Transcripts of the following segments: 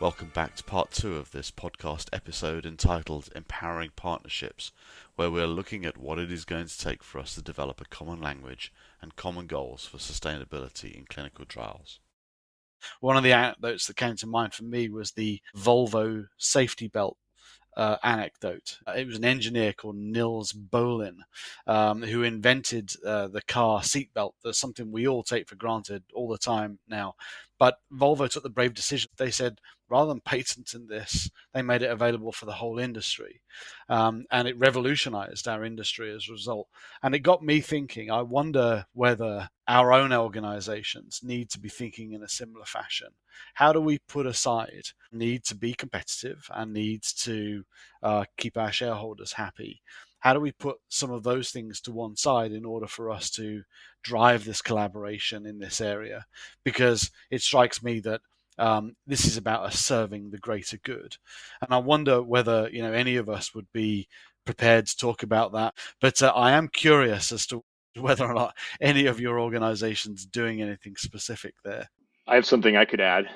Welcome back to part 2 of this podcast episode entitled Empowering Partnerships, where we're looking at what it is going to take for us to develop a common language and common goals for sustainability in clinical trials. One of the anecdotes that came to mind for me was the Volvo safety belt anecdote. It was an engineer called Nils Bolin who invented the car seatbelt. That's something we all take for granted all the time now. But Volvo took the brave decision. They said, rather than patenting this, they made it available for the whole industry. And it revolutionized our industry as a result. And it got me thinking, I wonder whether our own organizations need to be thinking in a similar fashion. How do we put aside need to be competitive and needs to keep our shareholders happy? How do we put some of those things to one side in order for us to drive this collaboration in this area? Because it strikes me that this is about us serving the greater good. And I wonder whether any of us would be prepared to talk about that. But I am curious as to whether or not any of your organizations doing anything specific there. I have something I could add.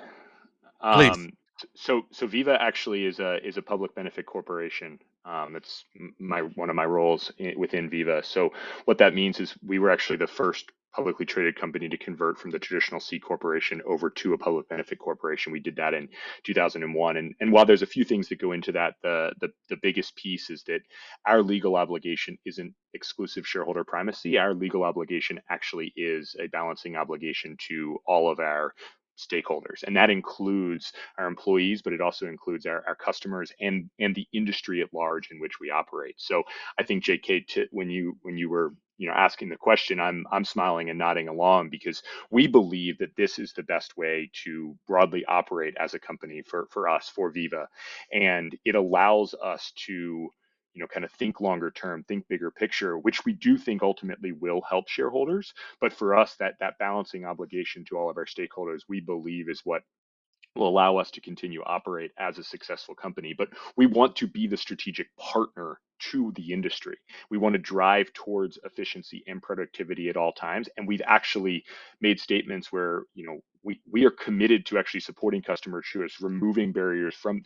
Please. So Veeva actually is a public benefit corporation. That's one of my roles within Veeva. So what that means is we were actually the first publicly traded company to convert from the traditional C corporation over to a public benefit corporation. We did that in 2001. And while there's a few things that go into that, the biggest piece is that our legal obligation isn't exclusive shareholder primacy. Our legal obligation actually is a balancing obligation to all of our stakeholders, and that includes our employees, but it also includes our customers and the industry at large in which we operate. So I think JK, when you were asking the question, I'm smiling and nodding along because we believe that this is the best way to broadly operate as a company for us, for Veeva, and it allows us to kind of think longer term, think bigger picture, which we do think ultimately will help shareholders. But for us, that balancing obligation to all of our stakeholders, we believe is what will allow us to continue to operate as a successful company. But we want to be the strategic partner to the industry. We want to drive towards efficiency and productivity at all times. And we've actually made statements where, we are committed to actually supporting customer choice, removing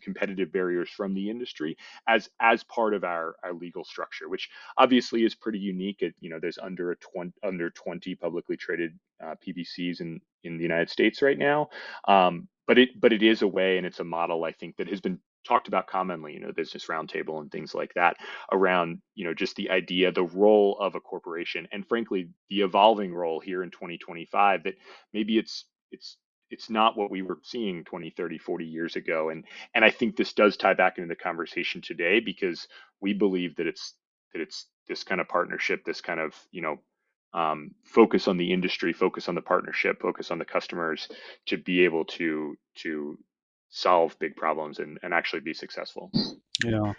competitive barriers from the industry as part of our legal structure, which obviously is pretty unique. There's under 20 publicly traded PBCs in the United States right now. But it is a way, and it's a model, I think, that has been talked about commonly, business roundtable and things like that, around just the idea, the role of a corporation, and frankly the evolving role here in 2025, that maybe it's not what we were seeing 20, 30, 40 years ago. And I think this does tie back into the conversation today, because we believe that it's this kind of partnership, this kind of focus on the industry, focus on the partnership, focus on the customers, to be able to solve big problems and actually be successful. Yeah.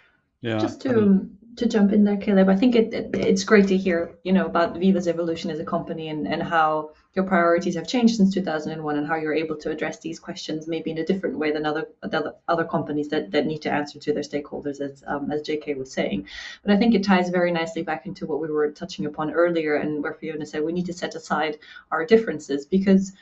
Just to jump in there, Caleb, I think it's great to hear about Veeva's evolution as a company and how your priorities have changed since 2001 and how you're able to address these questions maybe in a different way than other companies that need to answer to their stakeholders, as JK was saying. But I think it ties very nicely back into what we were touching upon earlier, and where Fiona said we need to set aside our differences, because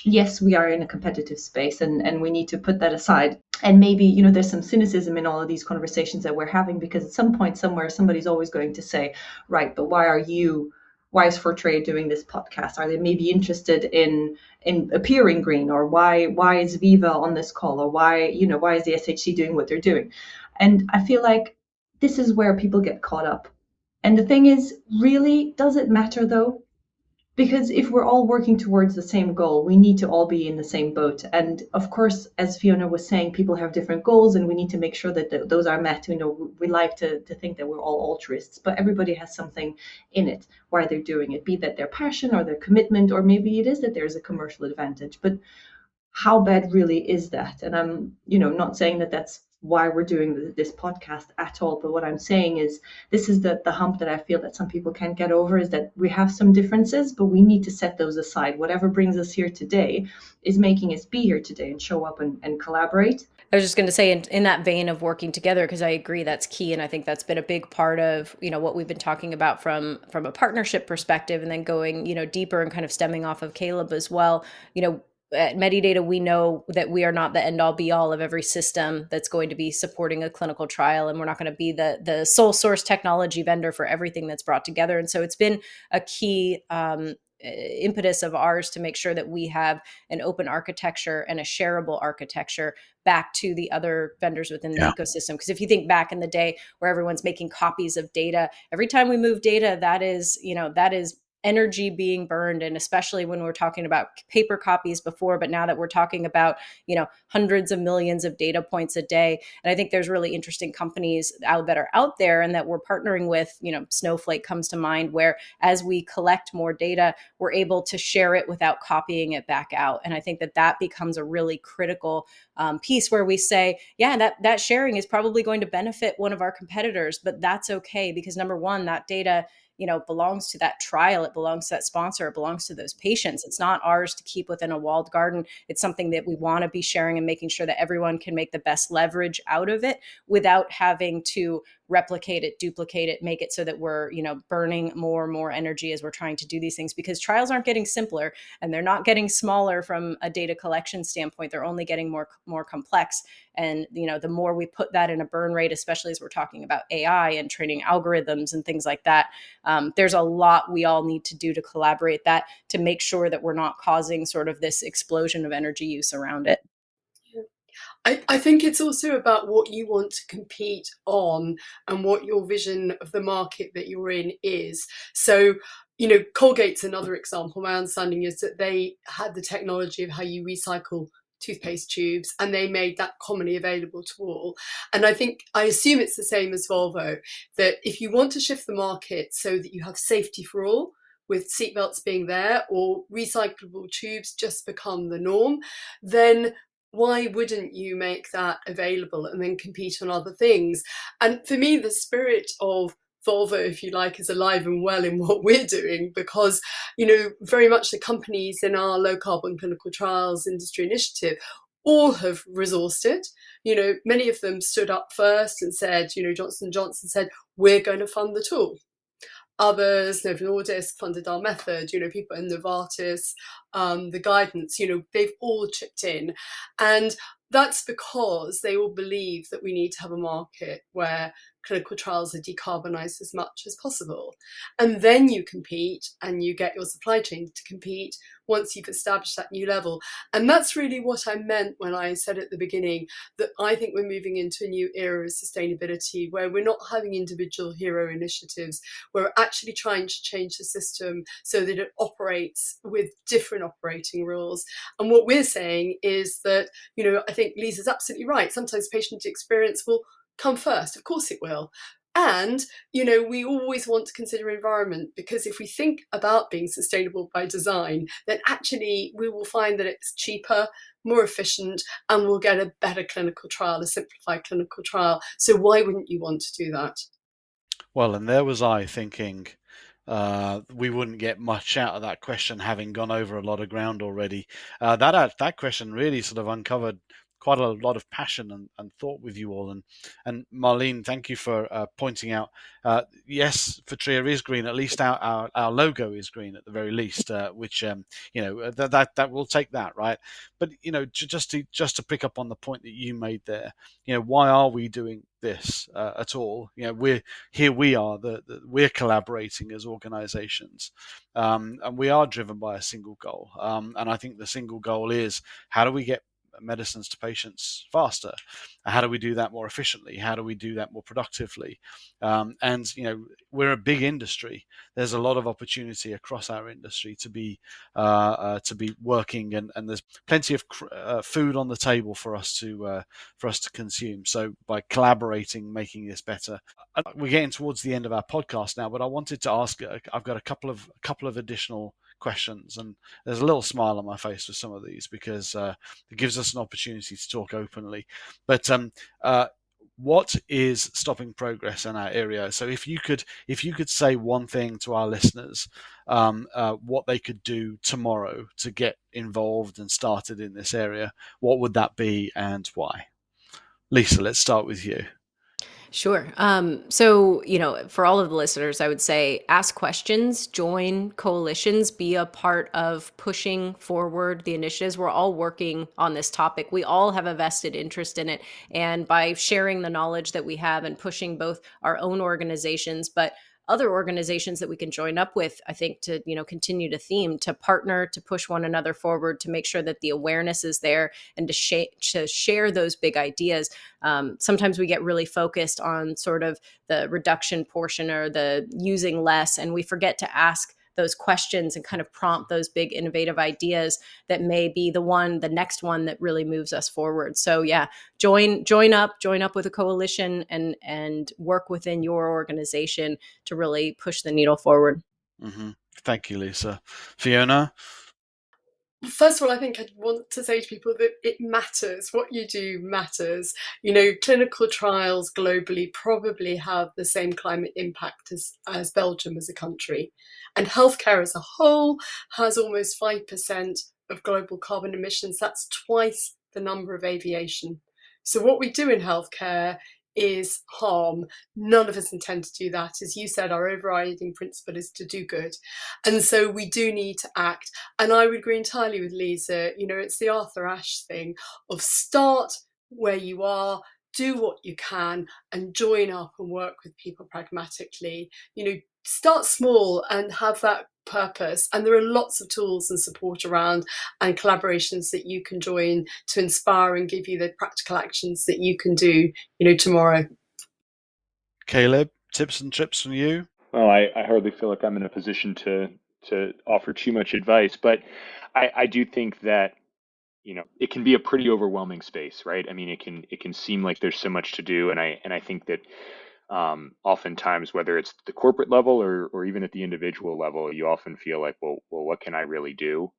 yes, we are in a competitive space and we need to put that aside. And maybe, there's some cynicism in all of these conversations that we're having, because at some point somewhere, somebody's always going to say, right, but why is Fortrea doing this podcast? Are they maybe interested in appearing green? Or why is Veeva on this call? Or why is the SHC doing what they're doing? And I feel like this is where people get caught up. And the thing is, really, does it matter though? Because if we're all working towards the same goal, we need to all be in the same boat. And of course, as Fiona was saying, people have different goals and we need to make sure that those are met. We like to think that we're all altruists, but everybody has something in it, why they're doing it, be that their passion or their commitment, or maybe it is that there's a commercial advantage. But how bad really is that? And I'm, not saying that that's why we're doing this podcast at all. But what I'm saying is, this is the hump that I feel that some people can't get over, is that we have some differences, but we need to set those aside. Whatever brings us here today is making us be here today and show up and collaborate. I was just going to say, in that vein of working together, because I agree that's key. And I think that's been a big part of, what we've been talking about from a partnership perspective, and then going, deeper and kind of stemming off of Caleb as well. at Medidata, we know that we are not the end all be all of every system that's going to be supporting a clinical trial. And we're not going to be the sole source technology vendor for everything that's brought together. And so it's been a key impetus of ours to make sure that we have an open architecture and a shareable architecture back to the other vendors within the ecosystem. Because if you think back in the day where everyone's making copies of data, every time we move data, that is energy being burned. And especially when we're talking about paper copies before, but now that we're talking about, hundreds of millions of data points a day. And I think there's really interesting companies that are out there and that we're partnering with. Snowflake comes to mind, where as we collect more data, we're able to share it without copying it back out. And I think that becomes a really critical piece where we say, that sharing is probably going to benefit one of our competitors, but that's okay, because number one, that data belongs to that trial. It belongs to that sponsor. It belongs to those patients. It's not ours to keep within a walled garden. It's something that we want to be sharing and making sure that everyone can make the best leverage out of it without having to replicate it, duplicate it, make it so that we're, burning more and more energy as we're trying to do these things, because trials aren't getting simpler and they're not getting smaller from a data collection standpoint. They're only getting more complex. And, the more we put that in a burn rate, especially as we're talking about AI and training algorithms and things like that, there's a lot we all need to do to collaborate that to make sure that we're not causing sort of this explosion of energy use around it. I think it's also about what you want to compete on and what your vision of the market that you're in is. So, Colgate's another example. My understanding is that they had the technology of how you recycle toothpaste tubes, and they made that commonly available to all. And I assume it's the same as Volvo, that if you want to shift the market so that you have safety for all, with seatbelts being there, or recyclable tubes just become the norm, then why wouldn't you make that available and then compete on other things? And for me, the spirit of Volvo, if you like, is alive and well in what we're doing, because, very much the companies in our low carbon clinical trials industry initiative all have resourced it. Many of them stood up first and said, Johnson & Johnson said, we're going to fund the tool. Others, Novo Nordisk funded our method, people in Novartis, the guidance, they've all chipped in. And that's because they all believe that we need to have a market where clinical trials are decarbonised as much as possible. And then you compete and you get your supply chain to compete once you've established that new level. And that's really what I meant when I said at the beginning that I think we're moving into a new era of sustainability, where we're not having individual hero initiatives. We're actually trying to change the system so that it operates with different operating rules. And what we're saying is that, I think Lisa's absolutely right. Sometimes patient experience will come first. Of course it will. And, we always want to consider environment, because if we think about being sustainable by design, then actually we will find that it's cheaper, more efficient, and we'll get a better clinical trial, a simplified clinical trial. So why wouldn't you want to do that? Well, and there was I thinking we wouldn't get much out of that question, having gone over a lot of ground already. That question really sort of uncovered quite a lot of passion and thought with you all. And Marlene, thank you for pointing out, yes, Fortrea is green. At least our logo is green at the very least, which that we'll take that, right? But just to pick up on the point that you made there, why are we doing this at all? We are we're collaborating as organizations, and we are driven by a single goal, and I think the single goal is, how do we get medicines to patients faster? How do we do that more efficiently? How do we do that more productively? And we're a big industry. There's a lot of opportunity across our industry to be working, and there's plenty of food on the table for us to consume. So by collaborating, making this better. We're getting towards the end of our podcast now, but I wanted to ask. I've got a couple of additional questions, and there's a little smile on my face with some of these, because it gives us an opportunity to talk openly. But what is stopping progress in our area? So if you could say one thing to our listeners, what they could do tomorrow to get involved and started in this area, what would that be and why? Lisa, let's start with you. Sure. So, for all of the listeners, I would say ask questions, join coalitions, be a part of pushing forward the initiatives. We're all working on this topic. We all have a vested interest in it. And by sharing the knowledge that we have and pushing both our own organizations, but other organizations that we can join up with, I think to, continue to theme, to partner, to push one another forward, to make sure that the awareness is there and to share those big ideas. Sometimes we get really focused on sort of the reduction portion or the using less, and we forget to ask those questions and kind of prompt those big innovative ideas that may be the next one that really moves us forward. So yeah, join up with a coalition and work within your organization to really push the needle forward. Mm-hmm. Thank you, Lisa. Fiona? First of all, I think I'd want to say to people that it matters. What you do matters. Clinical trials globally probably have the same climate impact as Belgium as a country. And healthcare as a whole has almost 5% of global carbon emissions. That's twice the number of aviation. So what we do in healthcare is harm. None of us intend to do that. As you said, our overriding principle is to do good. And so we do need to act. And I would agree entirely with Lisa. It's the Arthur Ashe thing of start where you are, do what you can, and join up and work with people pragmatically. Start small and have that purpose. And there are lots of tools and support around and collaborations that you can join to inspire and give you the practical actions that you can do, tomorrow. Caleb, tips and trips from you? Well, I hardly feel like I'm in a position to offer too much advice, but I do think that it can be a pretty overwhelming space, right? I mean, it can seem like there's so much to do, and I think that oftentimes, whether it's the corporate level or even at the individual level, you often feel like, well, what can I really do?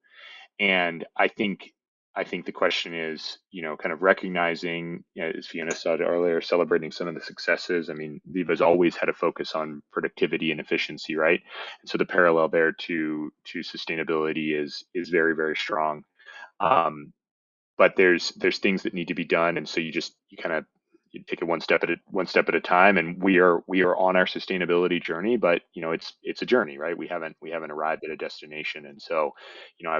And I think the question is, kind of recognizing, as Fiona said earlier, celebrating some of the successes. I mean, Viva's always had a focus on productivity and efficiency, right? And so the parallel there to sustainability is very, very strong. But there's things that need to be done, and so you kind of you take it one step at a time. And we are on our sustainability journey, but it's a journey, right? We haven't arrived at a destination. And so I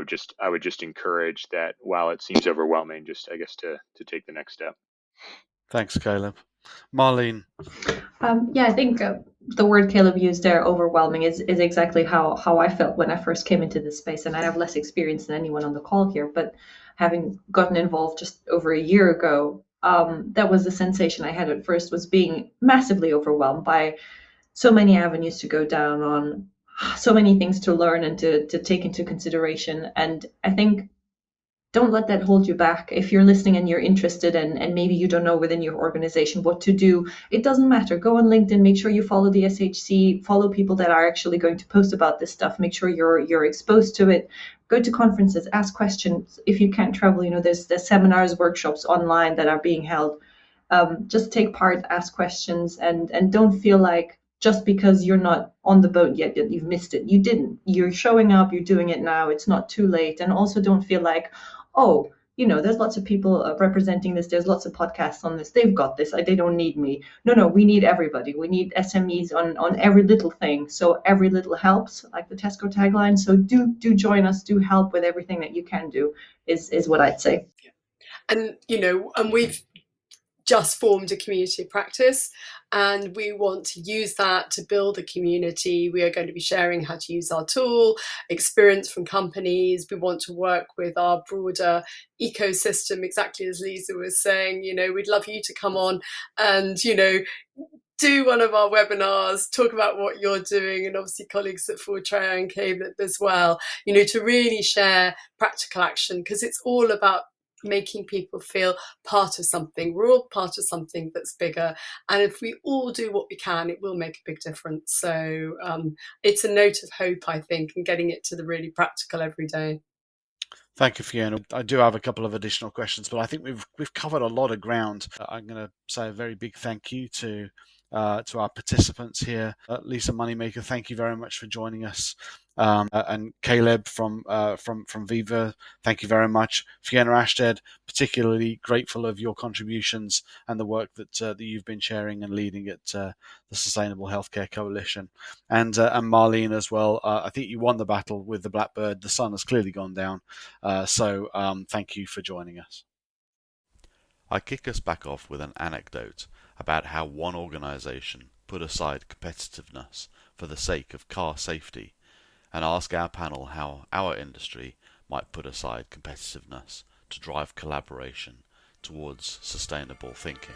would just encourage that while it seems overwhelming, just I guess to take the next step. Thanks, Caleb. Marlene? Yeah, I think the word Caleb used there, overwhelming, is exactly how I felt when I first came into this space. And I have less experience than anyone on the call here, but having gotten involved just over a year ago, that was the sensation I had at first, was being massively overwhelmed by so many avenues to go down on, so many things to learn and to take into consideration. And I think don't let that hold you back. If you're listening and you're interested and maybe you don't know within your organization what to do, it doesn't matter. Go on LinkedIn, make sure you follow the SHC, follow people that are actually going to post about this stuff, make sure you're exposed to it. Go to conferences, ask questions. If you can't travel, there's seminars, workshops online that are being held. Just take part, ask questions, and don't feel like just because you're not on the boat yet that you've missed it. You didn't. You're showing up, you're doing it now. It's not too late. And also don't feel like, oh, there's lots of people representing this. There's lots of podcasts on this. They've got this. They don't need me. No, we need everybody. We need SMEs on every little thing. So every little helps, like the Tesco tagline. So do join us. Do help with everything that you can do is what I'd say. And, and we've just formed a community of practice, and we want to use that to build a community. We are going to be sharing how to use our tool, experience from companies. We want to work with our broader ecosystem, exactly as Lisa was saying. We'd love you to come on and, do one of our webinars, talk about what you're doing, and obviously colleagues at Fortrea and Caleb as well, to really share practical action, because it's all about making people feel part of something. We're all part of something that's bigger, and if we all do what we can, it will make a big difference. So it's a note of hope, I think, and getting it to the really practical every day. Thank you, Fiona. I do have a couple of additional questions, but I think we've covered a lot of ground. I'm going to say a very big thank you to to our participants here. Lisa Moneymaker, thank you very much for joining us. And Caleb from Veeva, thank you very much. Fiona Adshead, particularly grateful of your contributions and the work that you've been sharing and leading at the Sustainable Healthcare Coalition. And Marlene as well. I think you won the battle with the Blackbird. The sun has clearly gone down. So thank you for joining us. I kick us back off with an anecdote about how one organisation put aside competitiveness for the sake of car safety, and ask our panel how our industry might put aside competitiveness to drive collaboration towards sustainable thinking.